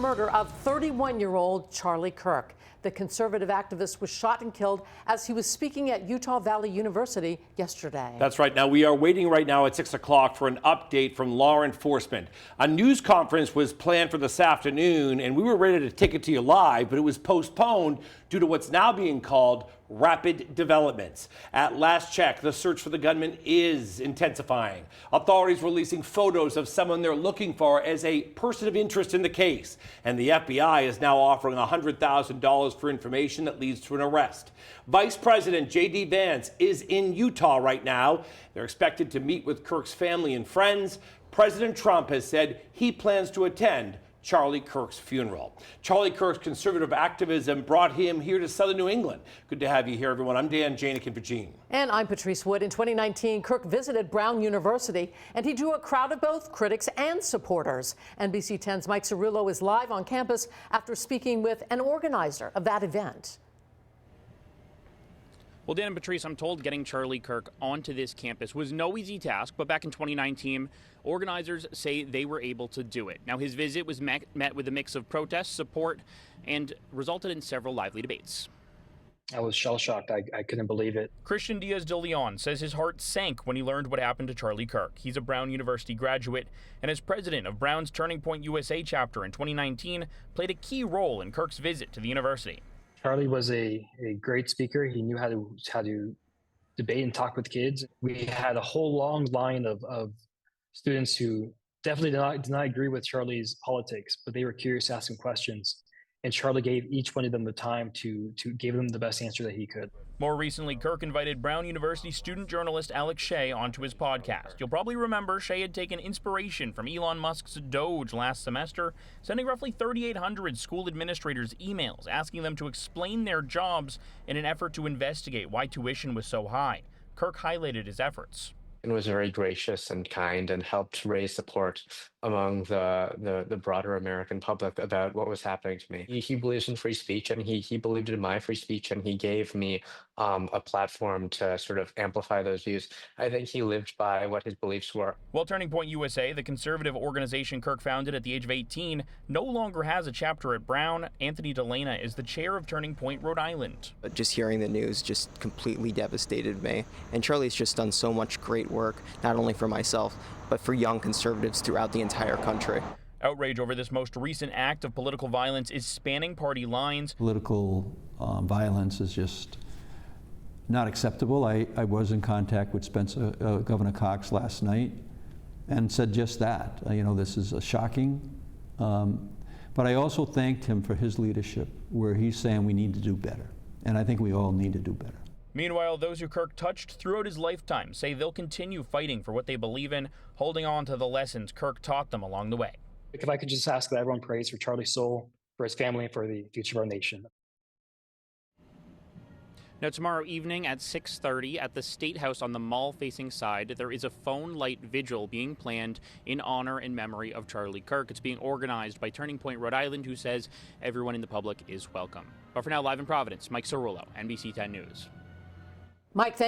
murder of 31-year-old Charlie Kirk. The conservative activist was shot and killed as he was speaking at Utah Valley University yesterday. That's right. Now, we are waiting right now at 6 o'clock for an update from law enforcement. A news conference was planned for this afternoon, and we were ready to take it to you live, but it was postponed due to what's now being called rapid developments. At last check, the search for the gunman is intensifying. Authorities releasing photos of someone they're looking for as a person of interest in the case. And the FBI is now offering $100,000 for information that leads to an arrest. Vice President J.D. Vance is in Utah right now. They're expected to meet with Kirk's family and friends. President Trump has said he plans to attend Charlie Kirk's funeral. Charlie Kirk's conservative activism brought him here to southern New England. Good to have you here, everyone. I'm Dan Janik in Virginia. And I'm Patrice Wood. In 2019, Kirk visited Brown University, and he drew a crowd of both critics and supporters. NBC 10's Mike Cerullo is live on campus after speaking with an organizer of that event. Well, Dan and Patrice, I'm told getting Charlie Kirk onto this campus was no easy task, but back in 2019, organizers say they were able to do it. Now, his visit was met with a mix of protest, support, and resulted in several lively debates. I was shell-shocked. I couldn't believe it. Christian Diaz de Leon says his heart sank when he learned what happened to Charlie Kirk. He's a Brown University graduate, and as president of Brown's Turning Point USA chapter in 2019, played a key role in Kirk's visit to the university. Charlie was a great speaker. He knew how to debate and talk with kids. We had a whole long line of students who definitely did not agree with Charlie's politics, but they were curious to ask him questions. And Charlie gave each one of them the time to give them the best answer that he could. More recently, Kirk invited Brown University student journalist Alex Shieh onto his podcast. You'll probably remember Shieh had taken inspiration from Elon Musk's Doge last semester, sending roughly 3,800 school administrators emails asking them to explain their jobs in an effort to investigate why tuition was so high. Kirk highlighted his efforts. And was very gracious and kind and helped raise support among the broader American public about what was happening to me. He believes in free speech, and he believed in my free speech, and he gave me a platform to sort of amplify those views. I think he lived by what his beliefs were. Well, Turning Point USA, the conservative organization Kirk founded at the age of 18, no longer has a chapter at Brown. Anthony DeLena is the chair of Turning Point Rhode Island. Just hearing the news just completely devastated me. And Charlie's just done so much great work, not only for myself, but for young conservatives throughout the entire country. Outrage over this most recent act of political violence is spanning party lines. Political violence is just not acceptable. I was in contact with Governor Cox last night and said just that. This is shocking. But I also thanked him for his leadership, where he's saying we need to do better. And I think we all need to do better. Meanwhile, those who Kirk touched throughout his lifetime say they'll continue fighting for what they believe in, holding on to the lessons Kirk taught them along the way. If I could just ask that everyone prays for Charlie's soul, for his family, and for the future of our nation. Now, tomorrow evening at 6:30 at the State House on the mall-facing side, there is a phone light vigil being planned in honor and memory of Charlie Kirk. It's being organized by Turning Point Rhode Island, who says everyone in the public is welcome. But for now, live in Providence, Mike Cerullo, NBC 10 News. Mike, thank you.